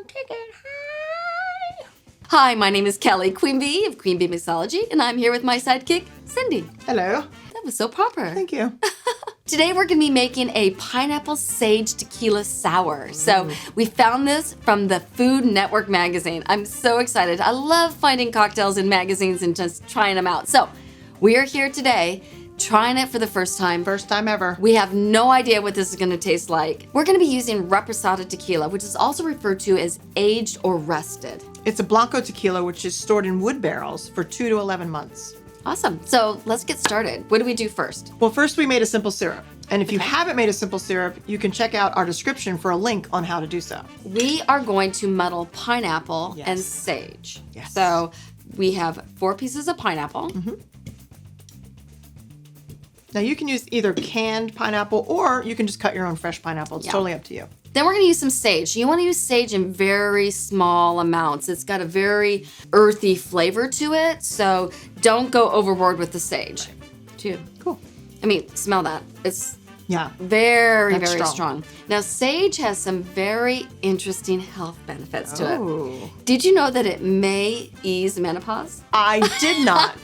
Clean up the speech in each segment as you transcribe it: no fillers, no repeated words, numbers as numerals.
ticket. Hi. Hi, my name is Kelly, Queen Bee of Queen Bee Mixology, and I'm here with my sidekick, Cindy. Hello. That was so proper. Thank you. Today we're going to be making a pineapple sage tequila sour. So we found this from the Food Network magazine. I'm so excited. I love finding cocktails in magazines and just trying them out. So we are here today trying it for the first time. First time ever. We have no idea what this is going to taste like. We're going to be using reposado tequila, which is also referred to as aged or rested. It's a Blanco tequila, which is stored in wood barrels for 2 to 11 months. Awesome. So let's get started. What do we do first? Well, first we made a simple syrup. And if you haven't made a simple syrup, you can check out our description for a link on how to do so. We are going to muddle pineapple and sage. Yes. So we have 4 pieces of pineapple. Now you can use either canned pineapple or you can just cut your own fresh pineapple. It's totally up to you. Then we're going to use some sage. You want to use sage in very small amounts. It's got a very earthy flavor to it, so don't go overboard with the sage. Too. Cool. I mean, smell that. It's Very very strong. Now, sage has some very interesting health benefits to it. Did you know that it may ease menopause? I did not.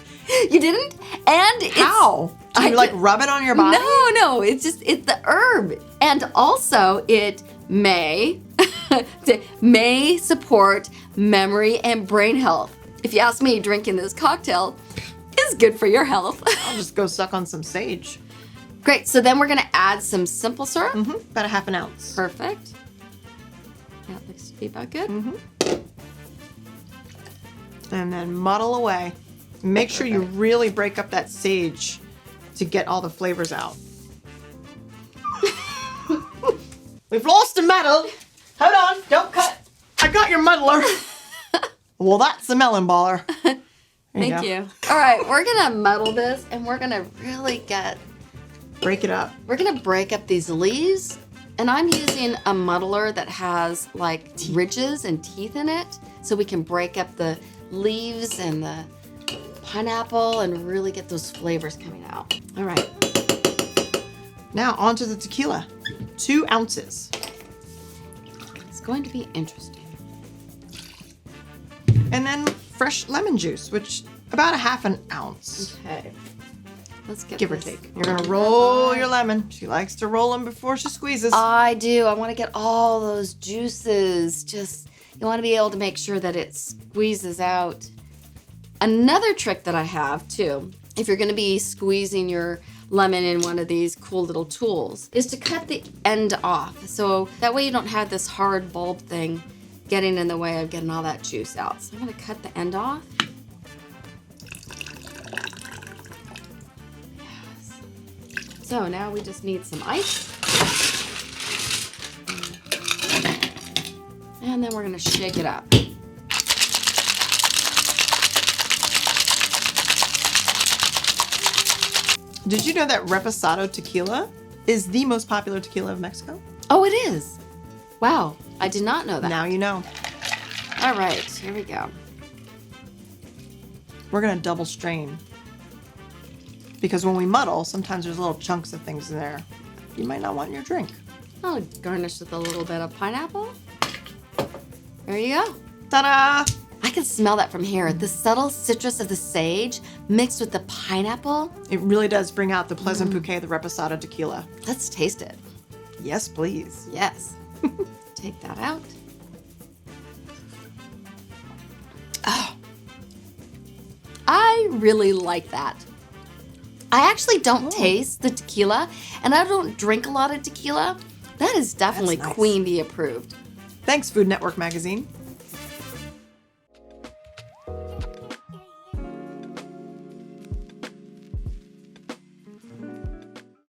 You didn't? And How? Do you rub it on your body? No. It's the herb. And also it may support memory and brain health. If you ask me, drinking this cocktail is good for your health. I'll just go suck on some sage. Great. So then we're going to add some simple syrup. About a half an ounce. Perfect. That looks to be about good. And then muddle away. Make sure you really break up that sage to get all the flavors out. We've lost a muddle. Hold on, don't cut. I got your muddler. Well, that's a melon baller. Thank you. All right, we're going to muddle this and we're going to really break it up. We're going to break up these leaves. And I'm using a muddler that has like ridges and teeth in it. So we can break up the leaves and the pineapple and really get those flavors coming out. All right. Now onto the tequila. 2 ounces. It's going to be interesting. And then fresh lemon juice, which about a half an ounce. Okay. Let's get give or take. You're gonna roll your lemon. She likes to roll them before she squeezes. I do. I want to get all those juices. You want to be able to make sure that it squeezes out. Another trick that I have too, if you're going to be squeezing your lemon in one of these cool little tools, is to cut the end off. So that way you don't have this hard bulb thing getting in the way of getting all that juice out. So I'm going to cut the end off. Yes. So now we just need some ice. And then we're going to shake it up. Did you know that reposado tequila is the most popular tequila of Mexico? Oh, it is. Wow, I did not know that. Now you know. All right, here we go. We're gonna double strain. Because when we muddle, sometimes there's little chunks of things in there you might not want in your drink. I'll garnish with a little bit of pineapple. There you go. Ta-da! I can smell that from here. The subtle citrus of the sage mixed with the pineapple. It really does bring out the pleasant bouquet of the reposado tequila. Let's taste it. Yes, please. Yes. Take that out. Oh, I really like that. I actually don't taste the tequila, and I don't drink a lot of tequila. That is definitely That's nice. Queen Bee approved. Thanks, Food Network magazine.